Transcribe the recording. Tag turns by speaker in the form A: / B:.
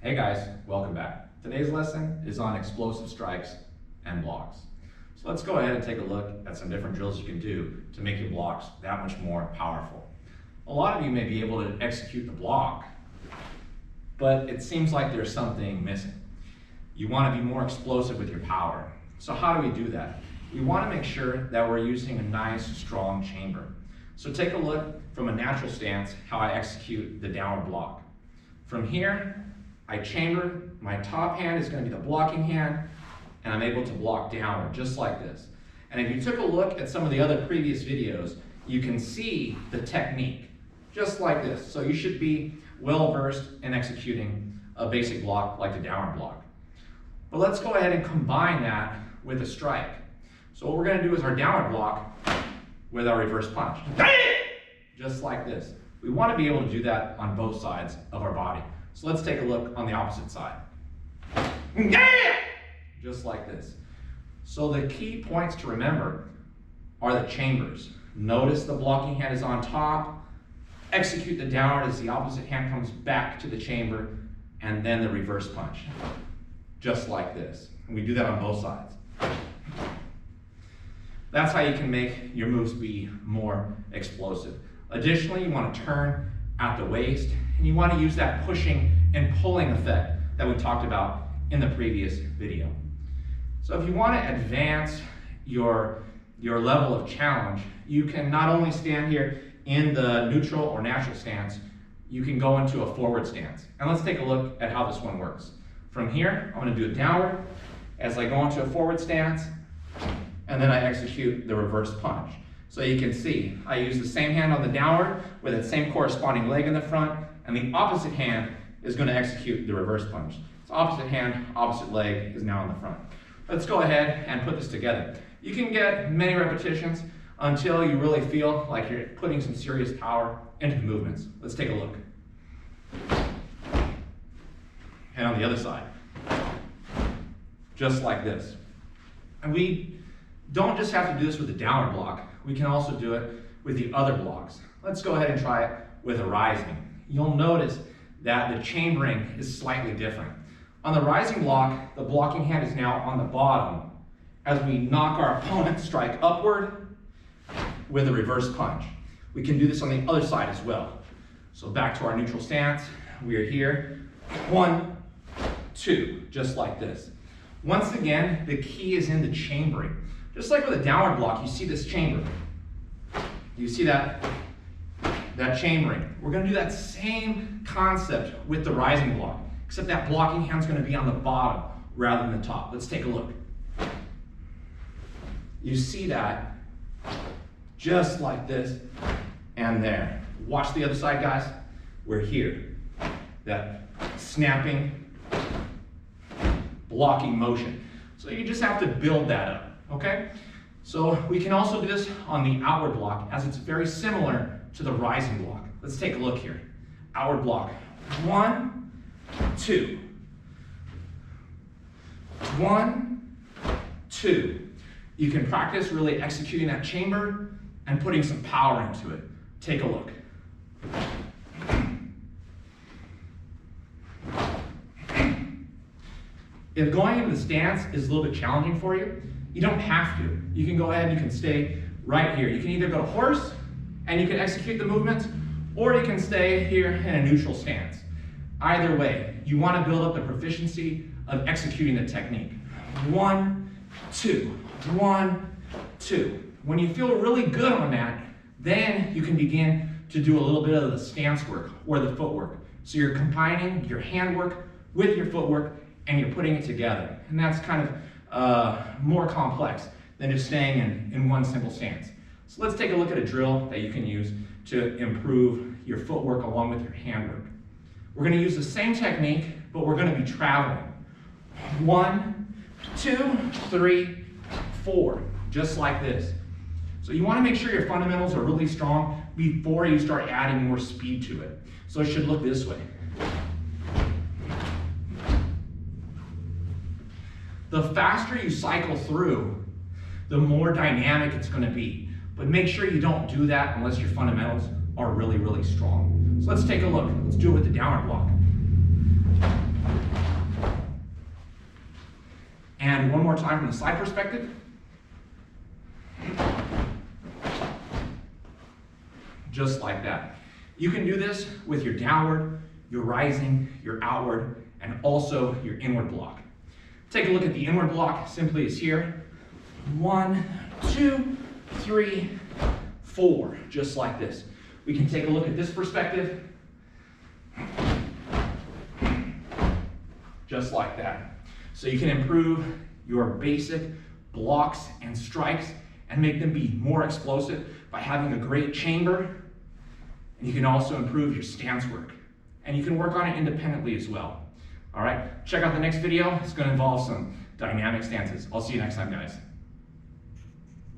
A: Hey guys, welcome back. Today's lesson is on explosive strikes and blocks. So let's go ahead and take a look at some different drills you can do to make your blocks that much more powerful. A lot of you may be able to execute the block, but it seems like there's something missing. You want to be more explosive with your power. So how do we do that? We want to make sure that we're using a nice, strong chamber. So take a look from a natural stance how I execute the downward block. From here, I chamber, my top hand is going to be the blocking hand, and I'm able to block downward, just like this. And if you took a look at some of the other previous videos, you can see the technique, just like this. So you should be well versed in executing a basic block like the downward block. But let's go ahead and combine that with a strike. So what we're going to do is our downward block with our reverse punch, just like this. We want to be able to do that on both sides of our body. So let's take a look on the opposite side. Just like this. So the key points to remember are the chambers. Notice the blocking hand is on top. Execute the downward as the opposite hand comes back to the chamber, and then the reverse punch. Just like this. And we do that on both sides. That's how you can make your moves be more explosive. Additionally, you want to turn at the waist, and you want to use that pushing and pulling effect that we talked about in the previous video. So if you want to advance your level of challenge, you can not only stand here in the neutral or natural stance, you can go into a forward stance. And let's take a look at how this one works. From here, I'm going to do it downward as I go into a forward stance, and then I execute the reverse punch. So you can see, I use the same hand on the downward with that same corresponding leg in the front, and the opposite hand is going to execute the reverse punch. So opposite hand, opposite leg is now in the front. Let's go ahead and put this together. You can get many repetitions until you really feel like you're putting some serious power into the movements. Let's take a look. And on the other side, just like this. And we don't just have to do this with the downward block. We can also do it with the other blocks. Let's go ahead and try it with a rising. You'll notice that the chambering is slightly different. On the rising block, the blocking hand is now on the bottom as we knock our opponent's strike upward with a reverse punch. We can do this on the other side as well. So back to our neutral stance. We are here. 1, 2, just like this. Once again, the key is in the chambering. Just like with a downward block, you see this chamber. You see that chambering. We're going to do that same concept with the rising block, except that blocking hand's going to be on the bottom rather than the top. Let's take a look. You see that just like this and there. Watch the other side, guys. We're here. That snapping, blocking motion. So you just have to build that up. Okay, so we can also do this on the outward block as it's very similar to the rising block. Let's take a look here. Outward block. 1, 2. 1, 2. You can practice really executing that chamber and putting some power into it. Take a look. If going into the stance is a little bit challenging for you, you don't have to. You can go ahead and you can stay right here. You can either go to horse and you can execute the movements, or you can stay here in a neutral stance. Either way, you want to build up the proficiency of executing the technique. 1, 2, 1, 2. When you feel really good on that, then you can begin to do a little bit of the stance work or the footwork. So you're combining your handwork with your footwork and you're putting it together. And that's kind of more complex than just staying in one simple stance. So let's take a look at a drill that you can use to improve your footwork along with your handwork. We're going to use the same technique, but we're going to be traveling. 1, 2, 3, 4, just like this. So you want to make sure your fundamentals are really strong before you start adding more speed to it. So it should look this way. The faster you cycle through, the more dynamic it's going to be. But make sure you don't do that unless your fundamentals are really, really strong. So let's take a look. Let's do it with the downward block. time from the side perspective. Just like that. You can do this with your downward, your rising, your outward, and also your inward block. Take a look at the inward block, simply is here. 1, 2, 3, 4, just like this. We can take a look at this perspective. Just like that. So you can improve your basic blocks and strikes and make them be more explosive by having a great chamber. And you can also improve your stance work. And you can work on it independently as well. All right, check out the next video. It's going to involve some dynamic stances. I'll see you next time, guys.